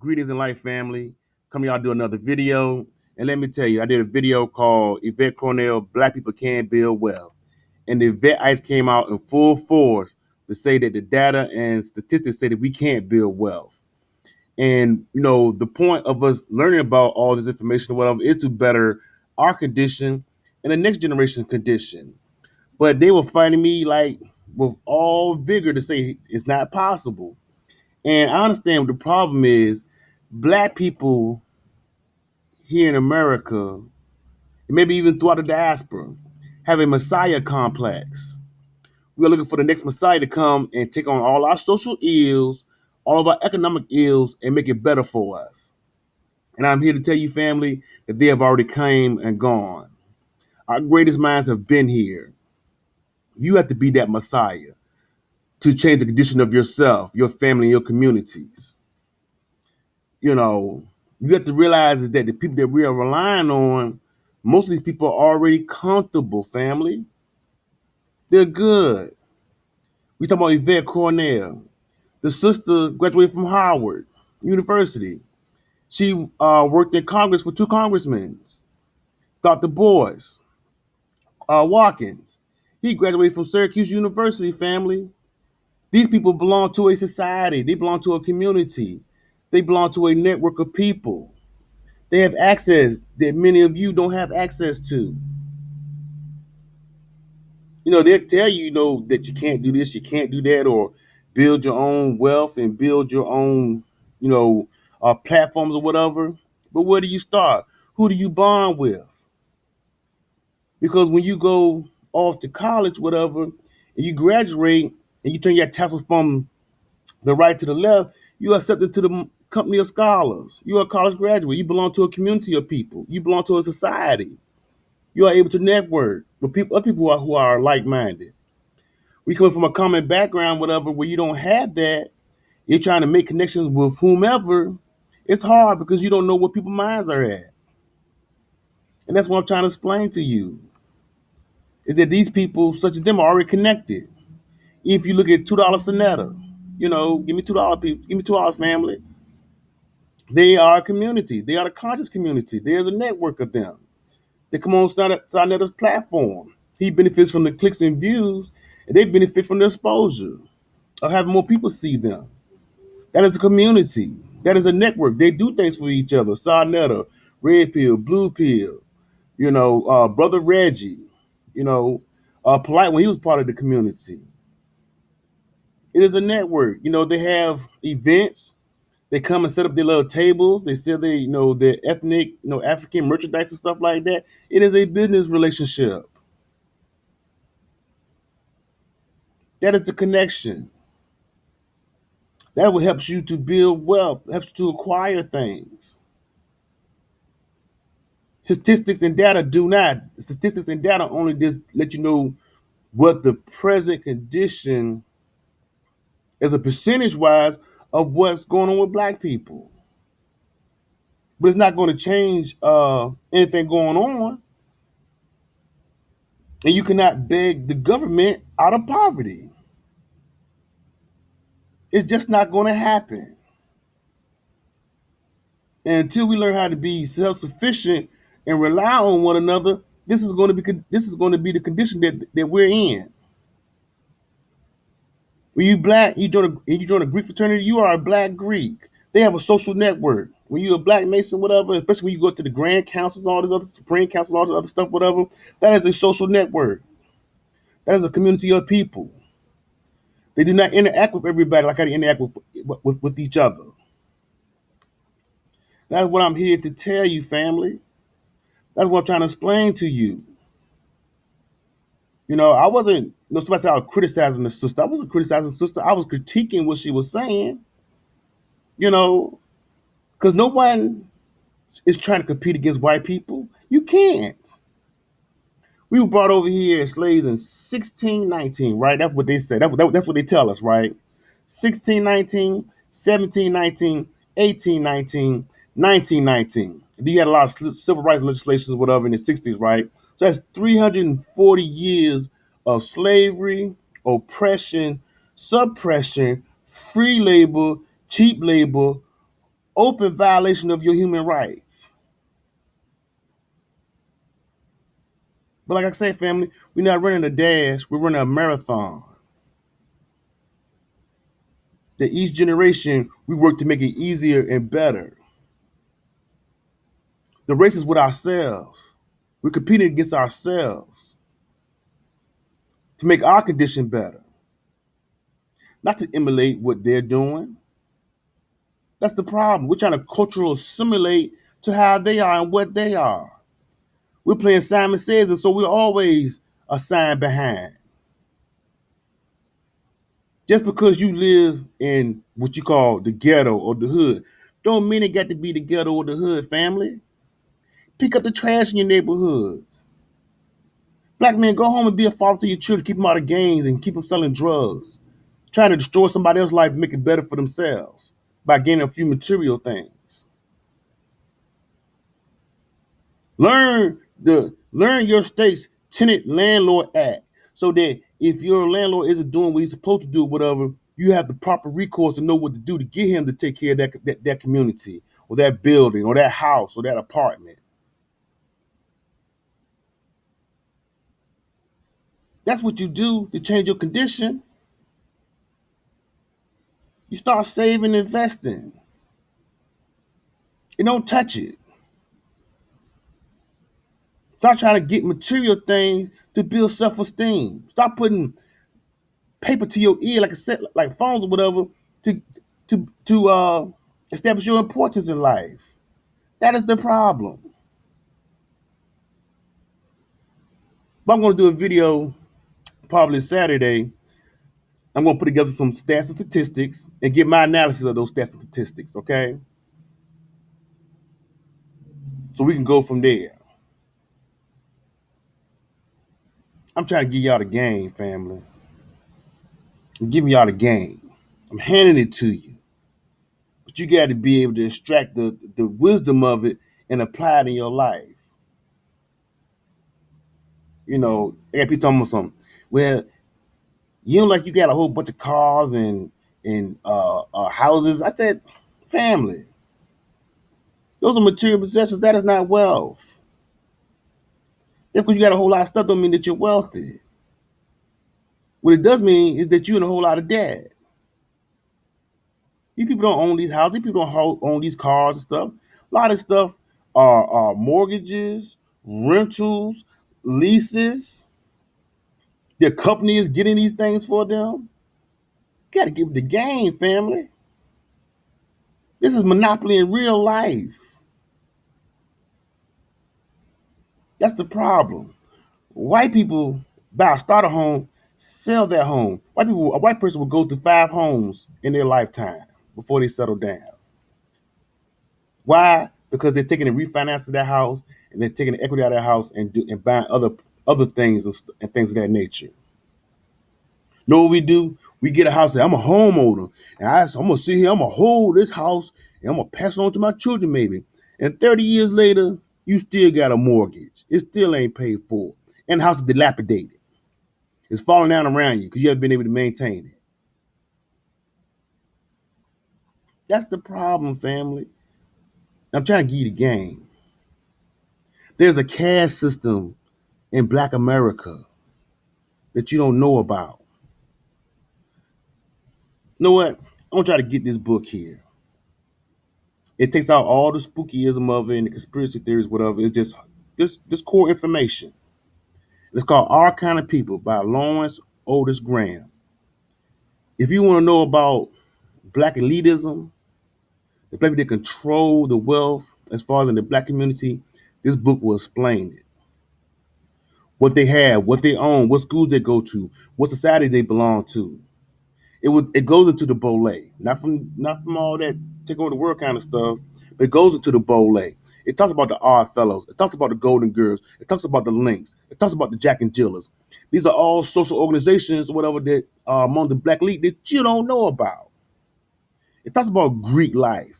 Greetings in life, family. Come y'all do another video. And let me tell you, I did a video called Yvette Carnell, Black People Can't Build Wealth. And the Yvette Ice came out in full force to say that the data and statistics say that we can't build wealth. And, the point of us learning about all this information or whatever is to better our condition and the next generation condition. But they were fighting me like with all vigor to say it's not possible. And I understand what the problem is. Black people here in America, maybe even throughout the diaspora, have a messiah complex. We are looking for the next messiah to come and take on all our social ills, all of our economic ills, and make it better for us. And I'm here to tell you, family, that they have already came and gone. Our greatest minds have been here. You have to be that messiah to change the condition of yourself, your family, and your communities. You have to realize is that the people that we are relying on, most of these people are already comfortable, family. They're good. We talk about Yvette Cornell. The sister graduated from Howard University. She worked in Congress for two congressmen. Dr. Boyce, Watkins. He graduated from Syracuse University, family. These people belong to a society. They belong to a community. They belong to a network of people. They have access that many of you don't have access to. They'll tell you, that you can't do this, you can't do that, or build your own wealth and build your own, platforms or whatever. But where do you start? Who do you bond with? Because when you go off to college, whatever, and you graduate and you turn your tassel from the right to the left, you are accepted to the company of scholars. You are a college graduate. You belong to a community of people. You belong to a society. You are able to network with people, other people who are like-minded. We come from a common background, whatever, where you don't have that. You're trying to make connections with whomever. It's hard because you don't know what people's minds are at. And that's what I'm trying to explain to you. Is that these people, such as them, are already connected. If you look at $2 Saneter, give me $2, people, give me $2, family. They are a community. They are a conscious community. There's a network of them. They come on Saneter's platform. He benefits from the clicks and views, and they benefit from the exposure of having more people see them. That is a community. That is a network. They do things for each other. Saneter, Red Pill, Blue Pill, Brother Reggie, Polite when he was part of the community. It is a network. They have events. They come and set up their little tables. They sell their ethnic, African merchandise and stuff like that. It is a business relationship. That is the connection. That will help you to build wealth, helps you to acquire things. Statistics and data do not. Statistics and data only just let you know what the present condition is a percentage wise of what's going on with black people. But it's not going to change anything going on. And you cannot beg the government out of poverty. It's just not going to happen. And until we learn how to be self-sufficient and rely on one another, this is going to be the condition that we're in. When you black, you join a Greek fraternity, you are a black Greek. They have a social network. When you're a black Mason, whatever, especially when you go to the Grand Councils, all this other Supreme Council, all this other stuff, whatever, that is a social network. That is a community of people. They do not interact with everybody like how they interact with each other. That's what I'm here to tell you, family. That's what I'm trying to explain to you. I wasn't, somebody said I was criticizing the sister. I wasn't criticizing the sister. I was critiquing what she was saying, because no one is trying to compete against white people. You can't. We were brought over here as slaves in 1619, right? That's what they say. That's what they tell us, right? 1619, 1719, 1819, 1919. You had a lot of civil rights legislations, whatever, in the 60s, right? So that's 340 years of slavery, oppression, suppression, free labor, cheap labor, Open violation of your human rights. But like I say, family, we're not running a dash, we're running a marathon. That each generation, we work to make it easier and better. The race is with ourselves. We're competing against ourselves to make our condition better, not to emulate what they're doing. That's the problem. We're trying to cultural assimilate to how they are and what they are. We're playing Simon Says, and so we're always a sign behind. Just because you live in what you call the ghetto or the hood, don't mean it got to be the ghetto or the hood, family. Pick up the trash in your neighborhoods. Black men, go home and be a father to your children. Keep them out of gangs and keep them selling drugs. Trying to destroy somebody else's life and make it better for themselves by gaining a few material things. Learn your state's tenant landlord act so that if your landlord isn't doing what he's supposed to do, whatever, you have the proper recourse to know what to do to get him to take care of that community or that building or that house or that apartment. That's what you do to change your condition. You start saving, investing, and don't touch it. Start trying to get material things to build self-esteem. Stop putting paper to your ear, like I said, like phones or whatever, to to establish your importance in life. That is the problem. But I'm going to do a video probably Saturday. I'm going to put together some stats and statistics and get my analysis of those stats and statistics. Okay, so we can go from there. I'm trying to give y'all the game, family. I'm giving y'all the game. I'm handing it to you. But you got to be able to extract the wisdom of it and apply it in your life. You know, I got people talking about something. Well, you don't like you got a whole bunch of cars and houses. I said, family, those are material possessions. That is not wealth. Just because you got a whole lot of stuff don't mean that you're wealthy. What it does mean is that you're in a whole lot of debt. These people don't own these houses. These people don't own these cars and stuff. A lot of stuff are mortgages, rentals, leases. Their company is getting these things for them. You got to give it the game, family. This is monopoly in real life. That's the problem. White people buy a starter home, sell their home. A white person will go through 5 homes in their lifetime before they settle down. Why? Because they're taking the refinance of their house and they're taking the equity out of their house and buying other things and things of that nature. Know what we do? We get a house. I'm a homeowner, and I'm gonna sit here. I'm gonna hold this house, and I'm gonna pass it on to my children, maybe. And 30 years later, you still got a mortgage. It still ain't paid for, and the house is dilapidated. It's falling down around you because you haven't been able to maintain it. That's the problem, family. I'm trying to give you the game. There's a caste system in Black America that you don't know about. You know what? I'm gonna try to get this book here. It takes out all the spookyism of it and the conspiracy theories, whatever. It's just core information. It's called Our Kind of People by Lawrence Otis Graham. If you want to know about black elitism, the people that control the wealth as far as in the black community, this book will explain it. What they have, what they own, what schools they go to, what society they belong to. It goes into the bole, not from all that take over the world kind of stuff, but it goes into the bole. It talks about the Odd Fellows. It talks about the Golden Girls. It talks about the Lynx. It talks about the Jack and Jillers. These are all social organizations, whatever, that are among the black elite that you don't know about. It talks about Greek life.